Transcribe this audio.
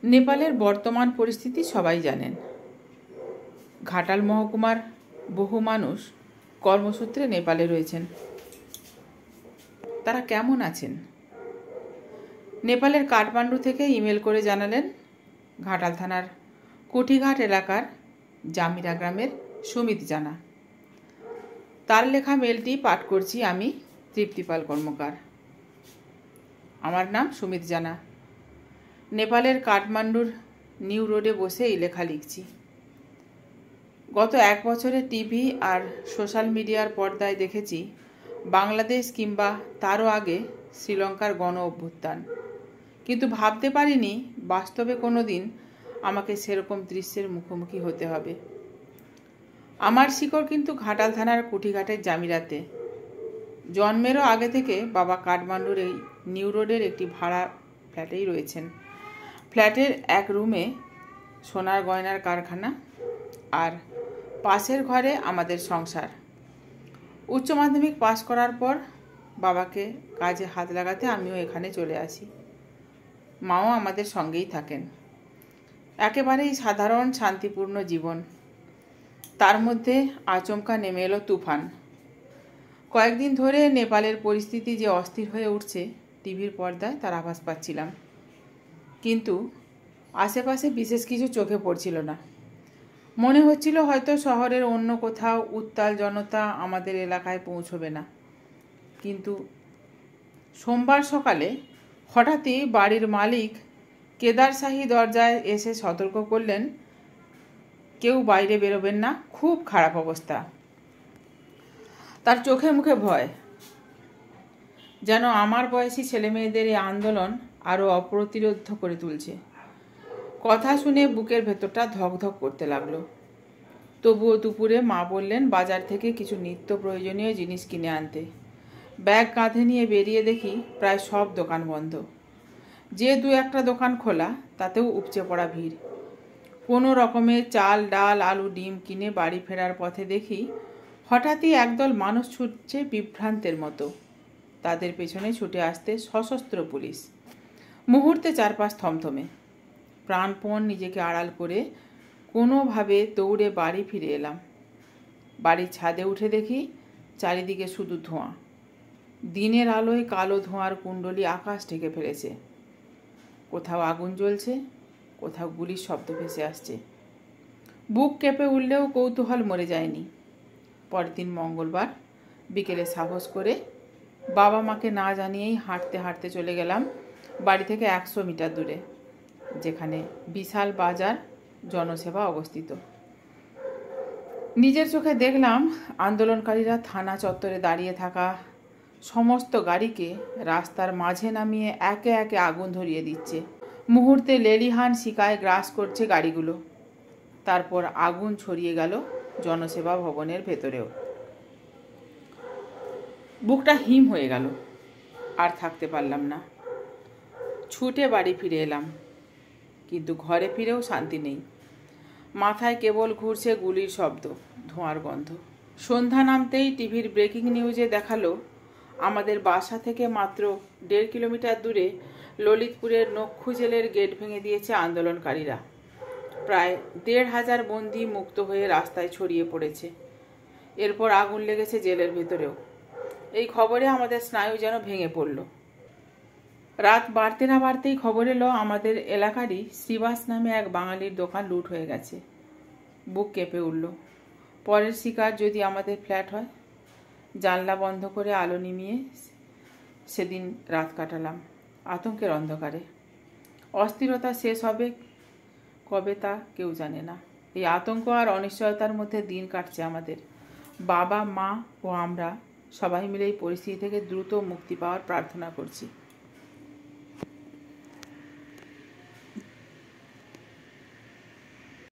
নেপালের বর্তমান পরিস্থিতি সবাই জানেন। ঘাটাল মহকুমার বহু মানুষ কর্মসূত্রে নেপালে রয়েছেন। তারা কেমন আছেন? নেপালের কাঠমান্ডু থেকে ইমেল করে জানালেন ঘাটাল থানার কুঠিঘাট এলাকার জামিরা গ্রামের সুমিত জানা। তার লেখা মেলটি পাঠ করছি আমি, তৃপ্তিপাল কর্মকার। আমার নাম সুমিত জানা। নেপালের কাঠমান্ডুর নিউ রোডে বসে এই লেখা লিখছি। গত 1 বছরে টিভি আর সোশ্যাল মিডিয়ার পর্দায় দেখেছি বাংলাদেশ কিংবা তারও আগে শ্রীলঙ্কার গণ অভ্যুত্থান, কিন্তু ভাবতে পারিনি বাস্তবে কোনো দিন আমাকে সেরকম দৃশ্যের মুখোমুখি হতে হবে। আমার শিকড় কিন্তু ঘাটাল থানার কুঠিঘাটের জামিরাতে। জন্মেরও আগে থেকে বাবা কাঠমান্ডুর এই নিউ রোডের একটি ভাড়া ফ্ল্যাটেই রয়েছেন। ফ্ল্যাটের এক রুমে সোনার গয়নার কারখানা, আর পাশের ঘরে আমাদের সংসার। উচ্চ মাধ্যমিক পাশ করার পর বাবাকে কাজে হাত লাগাতে আমিও এখানে চলে আসি। মাও আমাদের সঙ্গেই থাকেন। একেবারেই সাধারণ শান্তিপূর্ণ জীবন। তার মধ্যে আচমকা নেমে এলো তুফান। কয়েকদিন ধরে নেপালের পরিস্থিতি যে অস্থির হয়ে উঠছে টিভির পর্দায় তার আভাস পাচ্ছিলাম, কিন্তু আশেপাশে বিশেষ কিছু চোখে পড়ছিল না। মনে হচ্ছিল হয়তো শহরের অন্য কোথাও উত্তাল জনতা আমাদের এলাকায় পৌঁছবে না। কিন্তু সোমবার সকালে হঠাৎই বাড়ির মালিক কেদার শাহী দরজায় এসে সতর্ক করলেন, কেউ বাইরে বেরোবেন না, খুব খারাপ অবস্থা। তার চোখে মুখে ভয়, যেন আমার বয়সী ছেলেমেয়েদের এই আন্দোলন আরও অপ্রতিরোধ করে তুলছে। কথা শুনে বুকের ভেতরটা ধকধক করতে লাগলো। তবুও দুপুরে মা বললেন বাজার থেকে কিছু নিত্য প্রয়োজনীয় জিনিস কিনে আনতে। ব্যাগ কাঁধে নিয়ে বেরিয়ে দেখি প্রায় সব দোকান বন্ধ। যে 2-1টা দোকান খোলা তাতেও উপচে পড়া ভিড়। কোনো রকমের চাল, ডাল, আলু, ডিম কিনে বাড়ি ফেরার পথে দেখি হঠাৎই একদল মানুষ ছুটছে বিভ্রান্তের মতো। তাদের পেছনে ছুটে আসতে সশস্ত্র পুলিশ। মুহূর্তে চারপাশ থমথমে। প্রাণপণ নিজেকে আড়াল করে কোনোভাবে দৌড়ে বাড়ি ফিরে এলাম। বাড়ির ছাদে উঠে দেখি চারিদিকে শুধু ধোঁয়া। দিনের আলোয় কালো ধোঁয়ার কুণ্ডলী আকাশ ঢেকে ফেলেছে। কোথাও আগুন জ্বলছে, কোথাও গুলির শব্দ ভেসে আসছে। বুক কেঁপে উঠলেও কৌতূহল মরে যায়নি। পরের দিন মঙ্গলবার বিকেলে সাহস করে বাবা মাকে না জানিয়েই হাঁটতে হাঁটতে চলে গেলাম বাড়ি থেকে 100 মিটার দূরে, যেখানে বিশাল বাজার জনসেবা অবস্থিত। নিজের চোখে দেখলাম আন্দোলনকারীরা থানা চত্বরে দাঁড়িয়ে থাকা সমস্ত গাড়িকে রাস্তার মাঝে নামিয়ে একে একে আগুন ধরিয়ে দিচ্ছে। মুহূর্তে লেলিহান শিকায় গ্রাস করছে গাড়িগুলো। তারপর আগুন ছড়িয়ে গেল জনসেবা ভবনের ভেতরেও। বুকটা হিম হয়ে গেল। আর থাকতে পারলাম না। ছুটে বাড়ি ফিরে এলাম, কিন্তু ঘরে ফিরেও শান্তি নেই। মাথায় কেবল ঘুরছে গুলির শব্দ, ধোঁয়ার গন্ধ। সন্ধ্যা নামতেই টিভির ব্রেকিং নিউজে দেখালো আমাদের বাসা থেকে মাত্র 1.5 কিলোমিটার দূরে ললিতপুরের নক্ষু জেলের গেট ভেঙে দিয়েছে আন্দোলনকারীরা। প্রায় 1,500 বন্দী মুক্ত হয়ে রাস্তায় ছড়িয়ে পড়েছে। এরপর আগুন লেগেছে জেলের ভেতরেও। এই খবরে আমাদের স্নায়ু যেন ভেঙে পড়ল। রাত বাড়তে না বাড়তেই খবর এলো আমাদের এলাকারই শ্রীবাস নামে এক বাঙালির দোকান লুট হয়ে গেছে। বুক কেঁপে উঠল। পরের শিকার যদি আমাদের ফ্ল্যাট হয়। জানলা বন্ধ করে আলো নিমিয়ে সেদিন রাত কাটালাম আতঙ্কের অন্ধকারে। অস্থিরতা শেষ হবে কবে তা কেউ জানে না। এই আতঙ্ক আর অনিশ্চয়তার মধ্যে দিন কাটছে আমাদের। বাবা, মা ও আমরা সবাই মিলে এই পরিস্থিতি থেকে দ্রুত মুক্তি পাওয়ার প্রার্থনা করছি।